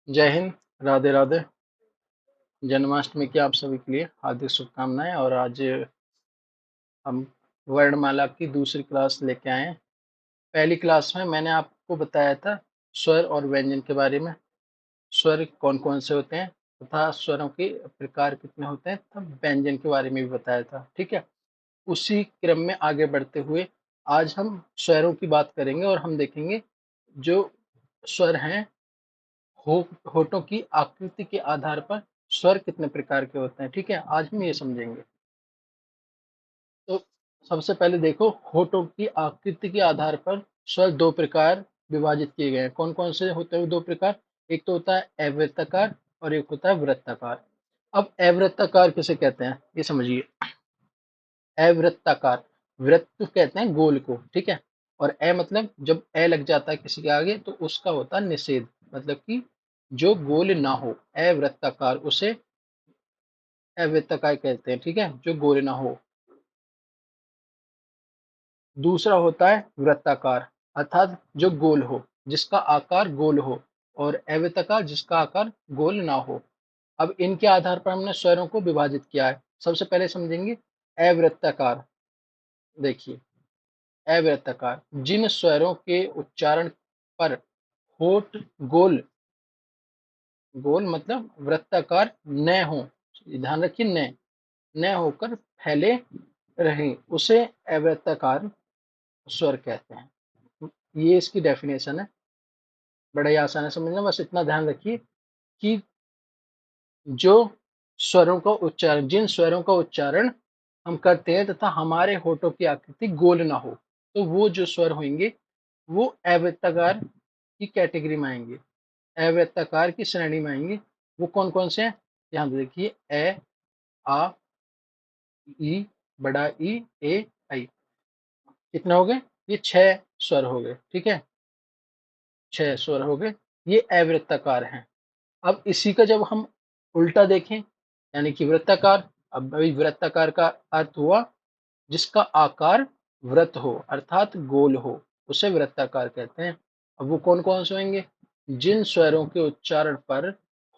जय हिंद। राधे राधे। जन्माष्टमी की आप सभी के लिए हार्दिक शुभकामनाएं। और आज हम वर्णमाला की दूसरी क्लास लेके आए हैं। पहली क्लास में मैंने आपको बताया था स्वर और व्यंजन के बारे में। स्वर कौन कौन से होते हैं तथा स्वरों के प्रकार कितने होते हैं, तब व्यंजन के बारे में भी बताया था। ठीक है, उसी क्रम में आगे बढ़ते हुए आज हम स्वरों की बात करेंगे और हम देखेंगे जो स्वर हैं हो होठों की आकृति के आधार पर स्वर कितने प्रकार के होते हैं। ठीक है, आज हम ये समझेंगे। तो सबसे पहले देखो, होठों की आकृति के आधार पर स्वर दो प्रकार विभाजित किए गए हैं। कौन कौन से होते हैं दो प्रकार? एक तो होता है अवृत्ताकार और एक होता है वृत्ताकार। अब अवृत्ताकार किसे कहते हैं ये समझिए। अवृत्ताकार, वृत्त कहते हैं गोल को, ठीक है। और ए मतलब जब ए लग जाता है किसी के आगे तो उसका होता है निषेध, मतलब कि जो गोल ना हो। अवृत्ताकार उसे अवृत्ताकार कहते हैं, ठीक है, जो गोल ना हो। दूसरा होता है वृत्ताकार, अर्थात जो गोल हो, जिसका आकार गोल हो। और अवृत्ताकार जिसका आकार गोल ना हो। अब इनके आधार पर हमने स्वरों को विभाजित किया है। सबसे पहले समझेंगे अवृत्ताकार। देखिए, अवृत्ताकार जिन स्वरों के उच्चारण पर होठ गोल, गोल मतलब वृत्ताकार न हो, ध्यान रखिए, न न होकर फैले रहे, उसे अवृत्ताकार स्वर कहते हैं। ये इसकी डेफिनेशन है, बड़ा ही आसान है समझना। बस इतना ध्यान रखिए कि जो स्वरों का उच्चारण, जिन स्वरों का उच्चारण हम करते हैं तथा हमारे होठों की आकृति गोल ना हो, तो वो जो स्वर होंगे वो अवृत्ताकार की कैटेगरी में आएंगे, अवृत्ताकार की श्रेणी में आएंगे। वो कौन कौन से हैं? यहाँ देखिए, ए, आ, ई, बड़ा ई, ए, आई। कितने हो गए? ये 6 स्वर हो गए, ठीक है, 6 स्वर हो गए। ये अवृत्ताकार हैं। अब इसी का जब हम उल्टा देखें, यानी कि वृत्ताकार, अब भाई वृत्ताकार का अर्थ हुआ जिसका आकार वृत्त हो, अर्थात गोल हो, उसे वृत्ताकार कहते हैं। अब वो कौन कौन से होंगे? जिन स्वरों के उच्चारण पर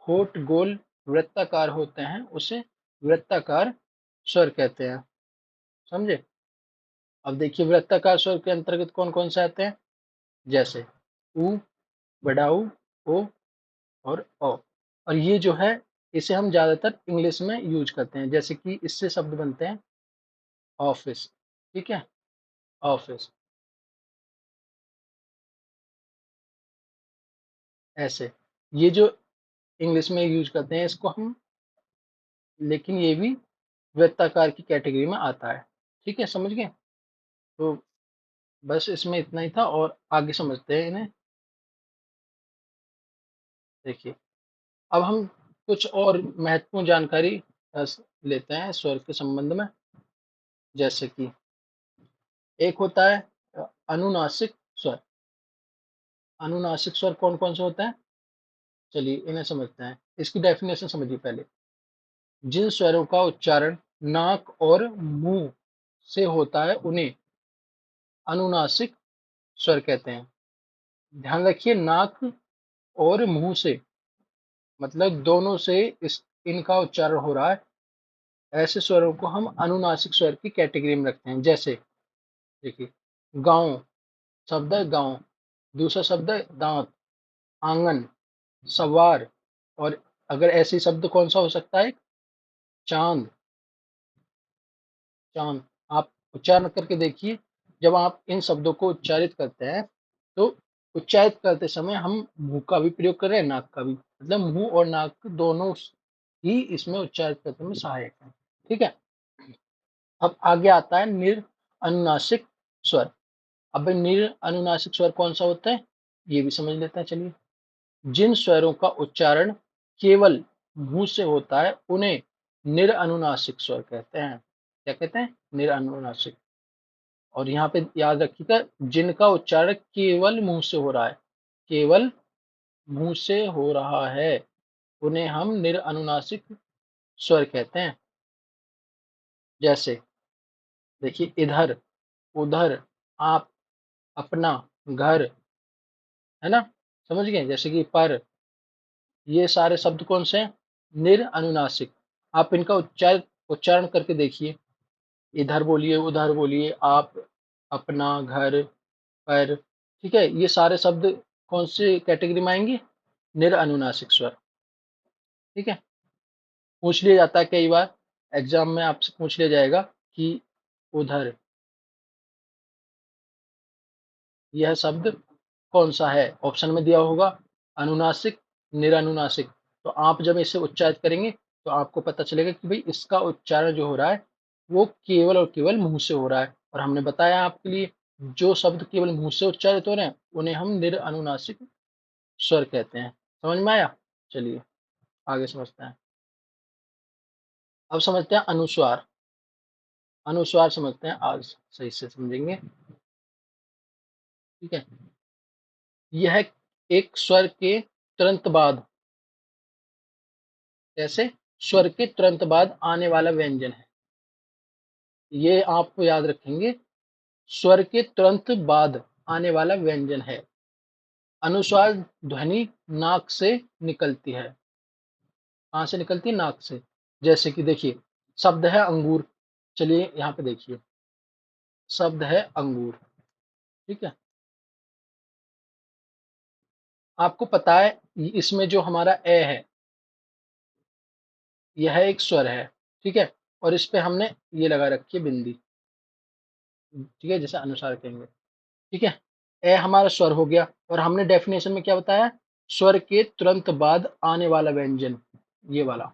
होठ गोल वृत्ताकार होते हैं उसे वृत्ताकार स्वर कहते हैं। समझे? अब देखिए, वृत्ताकार स्वर के अंतर्गत कौन कौन से आते हैं, जैसे उ, बड़ा ऊ, ओ और ओ। और ये जो है, इसे हम ज्यादातर इंग्लिश में यूज करते हैं, जैसे कि इससे शब्द बनते हैं ऑफिस, ठीक है, ऑफिस, ऐसे। ये जो इंग्लिश में यूज करते हैं इसको हम, लेकिन ये भी वृत्ताकार की कैटेगरी में आता है। ठीक है, समझ गए? तो बस इसमें इतना ही था और आगे समझते हैं इन्हें। देखिए, अब हम कुछ और महत्वपूर्ण जानकारी लेते हैं स्वर के संबंध में। जैसे कि एक होता है अनुनासिक स्वर। अनुनासिक स्वर कौन कौन से होते हैं, चलिए इन्हें समझते हैं। इसकी डेफिनेशन समझिए पहले। जिन स्वरों का उच्चारण नाक और मुंह से होता है उन्हें अनुनासिक स्वर कहते हैं। ध्यान रखिए, नाक और मुंह से, मतलब दोनों से इनका उच्चारण हो रहा है, ऐसे स्वरों को हम अनुनासिक स्वर की कैटेगरी में रखते हैं। जैसे देखिए, गांव शब्द है गांव, दूसरा शब्द है दांत, आंगन, सवार। और अगर ऐसे शब्द कौन सा हो सकता है? चांद, चांद। आप उच्चारण करके देखिए, जब आप इन शब्दों को उच्चारित करते हैं तो उच्चारित करते समय हम मुंह का भी प्रयोग कर रहे हैं, नाक का भी, मतलब मुंह और नाक दोनों ही इसमें उच्चारित करने में सहायक है। ठीक है, अब आगे आता है निर अनुनासिक स्वर। अब निर अनुनासिक स्वर कौन सा होता है ये भी समझ लेते हैं, चलिए। जिन स्वरों का उच्चारण केवल मुंह से होता है उन्हें निर अनुनासिक स्वर कहते हैं। क्या कहते हैं? निर अनुनासिक। और यहाँ पे याद रखिएगा, जिनका उच्चारण केवल मुंह से हो रहा है, केवल मुंह से हो रहा है, उन्हें हम निर अनुनासिक स्वर कहते हैं। जैसे देखिए, इधर, उधर, आप, अपना, घर, है ना, समझ गए? जैसे कि पर, ये सारे शब्द कौन से हैं? निर अनुनासिक। आप इनका उच्चारण करके देखिए, इधर बोलिए, उधर बोलिए, आप, अपना, घर, पर, ठीक है, ये सारे शब्द कौन से कैटेगरी में आएंगे? निर अनुनासिक स्वर। ठीक है, पूछ लिया जाता है कई बार, एग्जाम में आपसे पूछ लिया जाएगा कि उधर, यह शब्द कौन सा है? ऑप्शन में दिया होगा अनुनासिक, निरनुनासिक। तो आप जब इसे उच्चारित करेंगे तो आपको पता चलेगा कि भाई इसका उच्चारण जो हो रहा है वो केवल और केवल मुंह से हो रहा है। और हमने बताया आपके लिए, जो शब्द केवल मुंह से उच्चारित हो रहे हैं उन्हें हम निरनुनासिक स्वर कहते हैं। समझ में आया? चलिए आगे समझते हैं। अब समझते हैं अनुस्वार। अनुस्वार समझते हैं, आज सही से समझेंगे। ठीक है, यह एक स्वर के तुरंत बाद, कैसे? स्वर के तुरंत बाद आने वाला व्यंजन है। ये आप याद रखेंगे, स्वर के तुरंत बाद आने वाला व्यंजन है। अनुस्वार ध्वनि नाक से निकलती है। कहाँ से निकलती है? नाक से। जैसे कि देखिए, शब्द है अंगूर। चलिए यहाँ पे देखिए, शब्द है अंगूर। ठीक है, आपको पता है इसमें जो हमारा ए है, यह एक स्वर है। ठीक है, और इस पे हमने ये लगा रखी है बिंदी। ठीक है, जैसे अनुसार कहेंगे। ठीक है, ए हमारा स्वर हो गया, और हमने डेफिनेशन में क्या बताया? स्वर के तुरंत बाद आने वाला व्यंजन, ये वाला,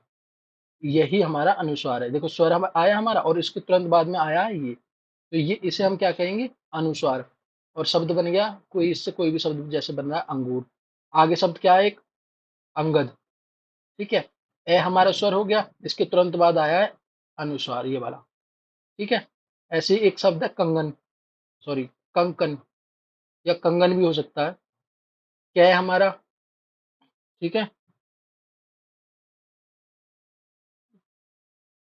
यही हमारा अनुस्वार है। देखो, स्वर हम आया हमारा और इसके तुरंत बाद में आया है ये, तो ये इसे हम क्या कहेंगे? अनुस्वार। और शब्द बन गया कोई, इससे कोई भी शब्द जैसे बन रहा है अंगूर। आगे शब्द क्या है? एक अंगद। ठीक है, ए हमारा स्वर हो गया, इसके तुरंत बाद आया है अनुस्वार, ये वाला। ठीक है, ऐसे ही एक शब्द है कंगन, सॉरी, कंकन, या कंगन भी हो सकता है। क्या है हमारा? ठीक है,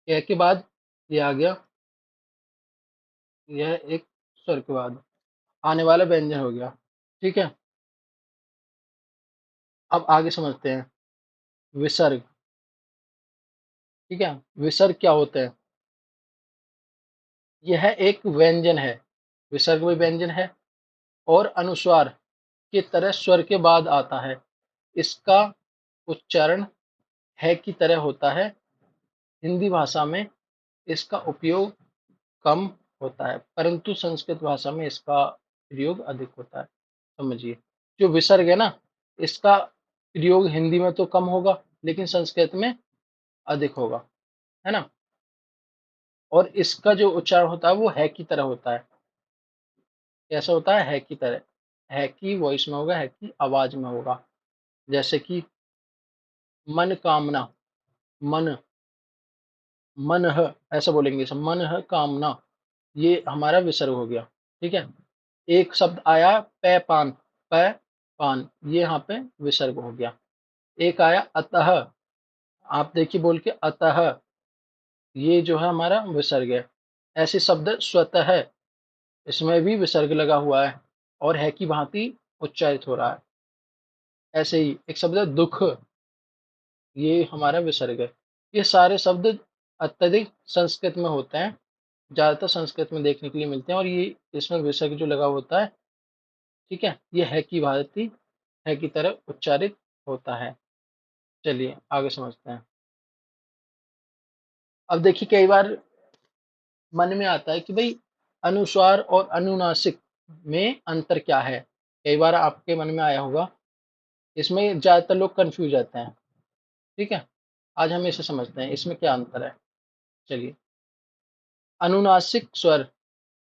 क्या के बाद ये आ गया, यह एक स्वर के बाद आने वाला व्यंजन हो गया। ठीक है, अब आगे समझते हैं विसर्ग। ठीक है, विसर्ग क्या होते हैं? यह एक व्यंजन है, विसर्ग भी व्यंजन है, और अनुस्वार की तरह स्वर के बाद आता है। इसका उच्चारण है की तरह होता है। हिंदी भाषा में इसका उपयोग कम होता है, परंतु संस्कृत भाषा में इसका प्रयोग अधिक होता है। समझिए, जो विसर्ग है ना, इसका प्रयोग हिंदी में तो कम होगा, लेकिन संस्कृत में अधिक होगा, है ना। और इसका जो उच्चारण होता है वो है की तरह होता है। कैसा होता है? की तरह। है की वॉइस में होगा, है की आवाज में होगा। जैसे कि मन कामना, मन, मन है, ऐसा बोलेंगे सब, मन है कामना, ये हमारा विसर्ग हो गया। ठीक है, एक शब्द आया पै पान, पै पान, ये यहाँ पे विसर्ग हो गया। एक आया अतः, आप देखिए बोल के अतः, ये जो है हमारा विसर्ग है। ऐसे शब्द स्वतः है, इसमें भी विसर्ग लगा हुआ है और है की भांति उच्चारित हो रहा है। ऐसे ही एक शब्द है दुख, ये हमारा विसर्ग है। ये सारे शब्द अत्यधिक संस्कृत में होते हैं, ज्यादातर संस्कृत में देखने के लिए मिलते हैं, और ये इसमें विसर्ग जो लगा होता है, ठीक है, ये है की भांति, है की तरह उच्चारित होता है। चलिए आगे समझते हैं। अब देखिए, कई बार मन में आता है कि भाई अनुस्वार और अनुनासिक में अंतर क्या है। कई बार आपके मन में आया होगा, इसमें ज्यादातर लोग कंफ्यूज रहते हैं। ठीक है, आज हम इसे समझते हैं, इसमें क्या अंतर है। चलिए, अनुनासिक स्वर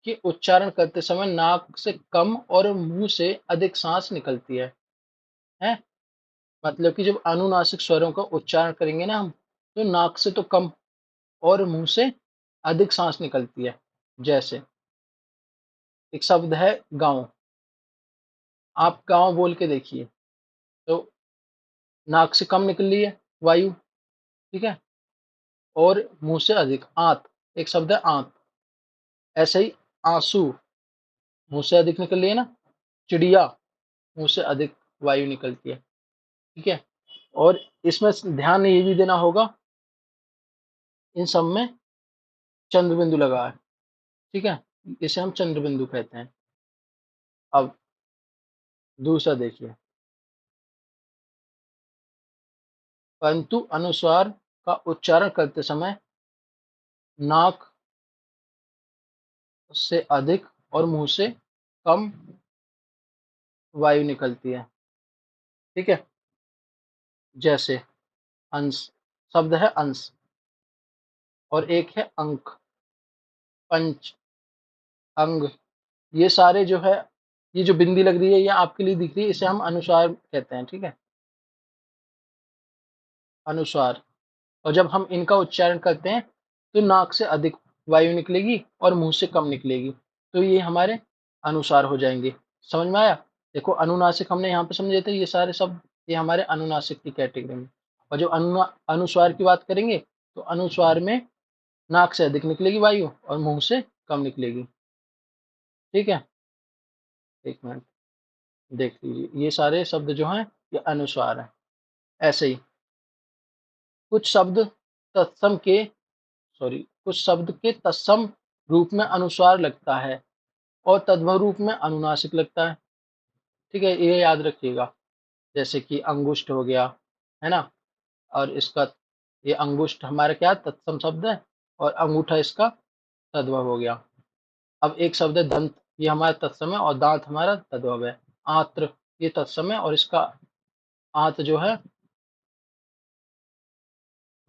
के उच्चारण करते समय नाक से कम और मुंह से अधिक सांस निकलती है। मतलब कि जब अनुनासिक स्वरों का उच्चारण करेंगे ना हम, तो नाक से तो कम और मुंह से अधिक सांस निकलती है। जैसे एक शब्द है गांव, आप गांव बोल के देखिए, तो नाक से कम निकल रही है वायु। ठीक है, और मुंह से अधिक, आंत, एक शब्द है आंत। ऐसे ही आंसू, मुंह से अधिक निकल रही है ना। चिड़िया, मुंह से अधिक वायु निकलती है। ठीक है, और इसमें ध्यान ये भी देना होगा, इन सब में चंद्र बिंदु लगा है, ठीक है, इसे हम चंद्र बिंदु कहते हैं। अब दूसरा देखिए, परंतु अनुस्वार का उच्चारण करते समय नाक से अधिक और मुंह से कम वायु निकलती है, ठीक है। जैसे अंश, शब्द है अंश, और एक है अंक, पंच, अंग, ये सारे जो है, ये जो बिंदी लग रही है, ये आपके लिए दिख रही है, इसे हम अनुस्वार कहते हैं, ठीक है, अनुस्वार। और जब हम इनका उच्चारण करते हैं तो नाक से अधिक वायु निकलेगी और मुंह से कम निकलेगी, तो ये हमारे अनुस्वार हो जाएंगे। समझ में आया? देखो, अनुनासिक हमने यहाँ पे समझे थे, ये सारे शब्द ये हमारे अनुनासिक की कैटेगरी में। और जब अनुस्वार की बात करेंगे तो अनुस्वार में नाक से अधिक निकलेगी वायु और मुंह से कम निकलेगी, ठीक है। एक मिनट, देख लीजिए, ये सारे शब्द जो हैं ये अनुस्वार हैं। ऐसे ही कुछ शब्द तत्सम के सॉरी कुछ शब्द के तत्सम रूप में अनुस्वार लगता है और तद्भव रूप में अनुनासिक लगता है, ठीक है, ये याद रखिएगा। जैसे कि अंगुष्ठ हो गया, है ना, और इसका ये अंगुष्ठ हमारा क्या तत्सम शब्द है, और अंगूठा इसका तद्भव हो गया। अब एक शब्द है दंत, ये हमारा तत्सम है और दांत हमारा तद्भव है। आत्र, ये तत्सम है और इसका आंत जो है,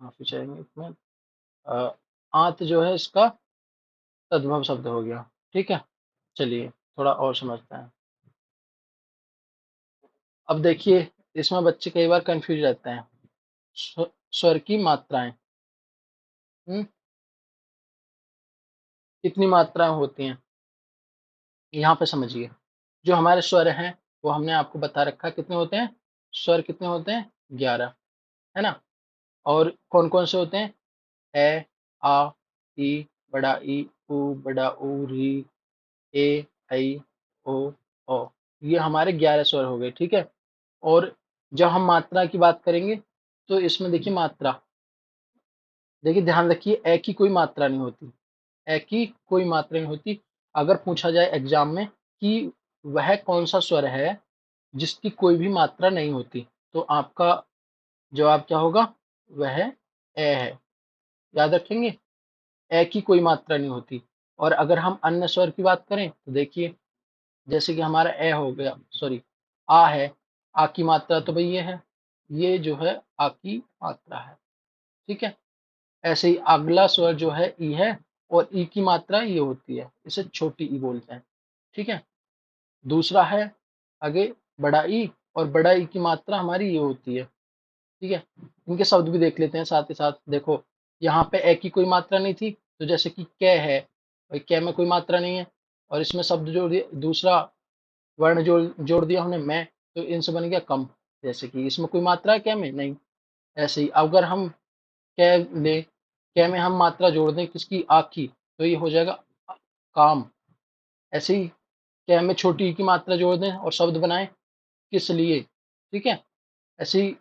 माफी चाहेंगे इसमें, आंत जो है इसका तद्भव शब्द हो गया, ठीक है। चलिए थोड़ा और समझते हैं। अब देखिए, इसमें बच्चे कई बार कंफ्यूज रहते हैं। स्वर की मात्राएं, हम्म, कितनी मात्राएं होती हैं, यहाँ पे समझिए। जो हमारे स्वर हैं वो हमने आपको बता रखा है कितने होते हैं। स्वर कितने होते हैं? 11, है ना। और कौन कौन से होते हैं? ए, आ, ई, बड़ा ई, उ, बड़ा ऊ, री, ए, ऐ, ओ, औ। ये हमारे 11 स्वर हो गए, ठीक है। और जब हम मात्रा की बात करेंगे तो इसमें देखिए मात्रा, देखिए ध्यान रखिए, ए की कोई मात्रा नहीं होती, ए की कोई मात्रा नहीं होती। अगर पूछा जाए एग्जाम में कि वह कौन सा स्वर है जिसकी कोई भी मात्रा नहीं होती, तो आपका जवाब क्या होगा? वह ए है। याद रखेंगे, ए की कोई मात्रा नहीं होती। और अगर हम अन्य स्वर की बात करें तो देखिए, जैसे कि हमारा ए हो गया, सॉरी, आ है, आ की मात्रा तो भाई ये है, ये जो है आ की मात्रा है, ठीक है। ऐसे ही अगला स्वर जो है ई है, और ई की मात्रा ये होती है, इसे छोटी ई बोलते हैं, ठीक है। दूसरा है आगे बड़ा ई, और बड़ा ई की मात्रा हमारी ये होती है, ठीक है। इनके शब्द भी देख लेते हैं साथ ही साथ। देखो, यहाँ पे ए की कोई मात्रा नहीं थी, तो जैसे कि कै है, भाई कै में कोई मात्रा नहीं है, और इसमें शब्द जोड़ दिया, दूसरा वर्ण जोड़ दिया हमने मैं, तो इनसे बन गया कम। जैसे कि इसमें कोई मात्रा है कै में? नहीं। ऐसे ही अगर हम कै ले, कै में हम मात्रा जोड़ दें किसकी? आ की, तो ये हो जाएगा काम। ऐसे ही कै में छोटी ई की मात्रा जोड़ दें और शब्द बनाएं किस लिए, ठीक है। ऐसे ही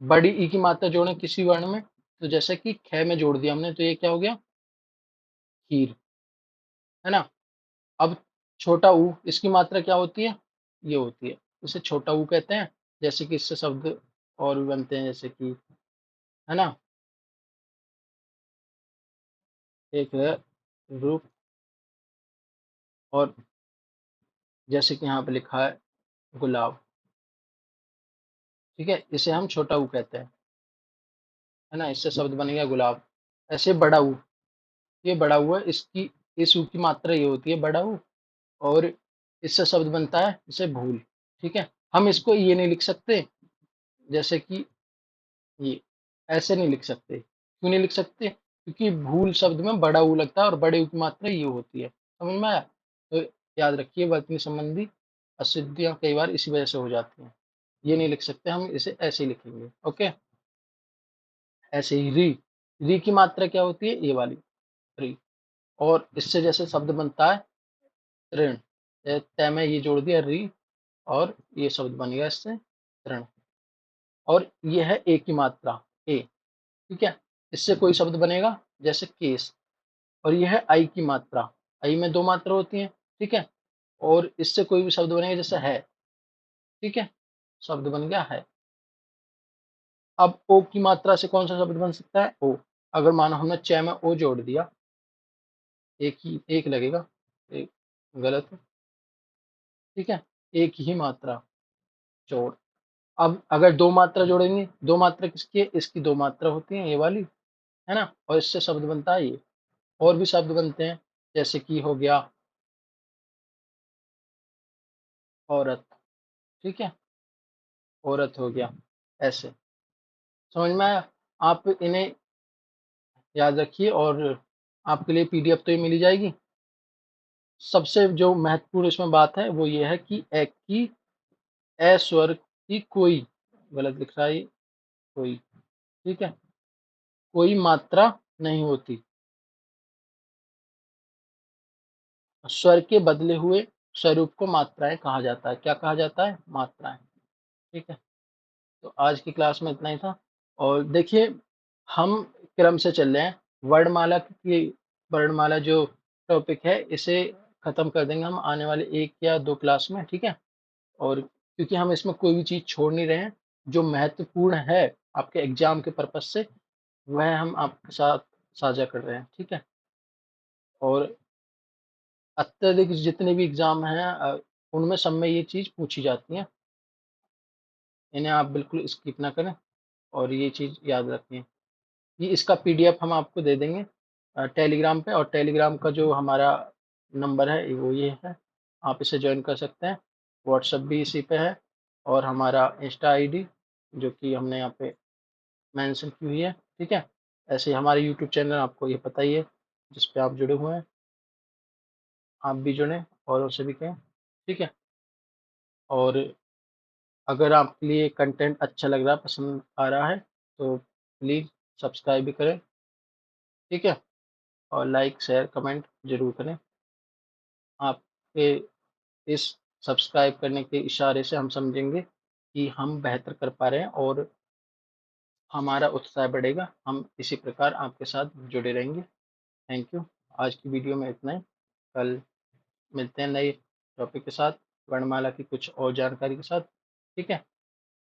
बड़ी ई की मात्रा जोड़ें किसी वर्ण में, तो जैसे कि ख में जोड़ दिया हमने, तो ये क्या हो गया? खीर, है ना। अब छोटा ऊ, इसकी मात्रा क्या होती है? ये होती है, इसे छोटा ऊ कहते हैं। जैसे कि इससे शब्द और भी बनते हैं, जैसे कि, है ना, एक है रूप, और जैसे कि यहाँ पे लिखा है गुलाब, ठीक है, इसे हम छोटा ऊ कहते हैं, है ना, इससे शब्द बन गया गुलाब। ऐसे बड़ा ऊ, ये बड़ा ऊ है, इसकी इस ऊ की मात्रा ये होती है बड़ा ऊ, और इससे शब्द बनता है इसे भूल, ठीक है। हम इसको ये नहीं लिख सकते, जैसे कि ये ऐसे नहीं लिख सकते। क्यों नहीं लिख सकते? क्योंकि भूल शब्द में बड़ा ऊ लगता है और बड़े ऊ की मात्रा ये होती है। समझ में आया? तो याद रखिए, वर्तनी संबंधी अशुद्धियां कई बार इसी वजह से हो जाती हैं। ये नहीं लिख सकते, हम इसे ऐसे ही लिखेंगे, ओके। ऐसे ही री, री की मात्रा क्या होती है? ये वाली री, और इससे जैसे शब्द बनता है ऋण, तय में ये जोड़ दिया री, और ये शब्द बन गया इससे ऋण। और ये है ए की मात्रा ए, ठीक है। इससे कोई शब्द बनेगा जैसे केस, और ये है आई की मात्रा, आई में दो मात्रा होती हैं, ठीक है। और इससे कोई भी शब्द बनेगा जैसे है, ठीक है, शब्द बन गया है। अब ओ की मात्रा से कौन सा शब्द बन सकता है, ओ। अगर मानो हमने च में ओ जोड़ दिया, एक ही एक लगेगा, एक गलत है, ठीक है। एक ही मात्रा, जोड़। अब अगर दो मात्रा जोड़ेंगे, दो मात्रा किसकी है, इसकी दो मात्रा होती है, ये वाली, है ना, और इससे शब्द बनता है ये। और भी शब्द बनते हैं, जैसे कि हो गया औरत, ठीक है, औरत हो गया, ऐसे। समझ में आया? आप इन्हें याद रखिए, और आपके लिए पीडीएफ तो ये मिल ही जाएगी। सबसे जो महत्वपूर्ण इसमें बात है वो ये है कि ए की ए स्वर की कोई, गलत लिख रहा है ये, कोई, ठीक है, कोई मात्रा नहीं होती। स्वर के बदले हुए स्वरूप को मात्राएं कहा जाता है। क्या कहा जाता है, मात्राएं, ठीक है। तो आज की क्लास में इतना ही था। और देखिए, हम क्रम से चल रहे हैं, वर्णमाला की, वर्णमाला जो टॉपिक है इसे खत्म कर देंगे हम आने वाले एक या दो क्लास में, ठीक है। और क्योंकि हम इसमें कोई भी चीज़ छोड़ नहीं रहे हैं, जो महत्वपूर्ण है आपके एग्जाम के पर्पज से, वह हम आपके साथ साझा कर रहे हैं, ठीक है। और अत्यधिक जितने भी एग्जाम हैं उनमें सब में ये चीज़ पूछी जाती है, इन्हें आप बिल्कुल स्किप ना करें, और ये चीज़ याद रखें। ये इसका पीडीएफ हम आपको दे देंगे टेलीग्राम पे, और टेलीग्राम का जो हमारा नंबर है वो ये है, आप इसे ज्वाइन कर सकते हैं। व्हाट्सएप भी इसी पे है, और हमारा इंस्टा आईडी जो कि हमने यहाँ पे मेंशन की हुई है, ठीक है। ऐसे ही हमारे यूट्यूब चैनल आपको ये पता ही है, जिस पे आप जुड़े हुए हैं, आप भी जुड़ें और उसे भी कहें, ठीक है। और अगर आपके लिए कंटेंट अच्छा लग रहा है, पसंद आ रहा है, तो प्लीज़ सब्सक्राइब भी करें, ठीक है। और लाइक शेयर कमेंट जरूर करें। आपके इस सब्सक्राइब करने के इशारे से हम समझेंगे कि हम बेहतर कर पा रहे हैं, और हमारा उत्साह बढ़ेगा, हम इसी प्रकार आपके साथ जुड़े रहेंगे। Thank you. आज की वीडियो में इतना ही। कल मिलते हैं नए टॉपिक के साथ, वर्णमाला की कुछ और जानकारी के साथ, ठीक है।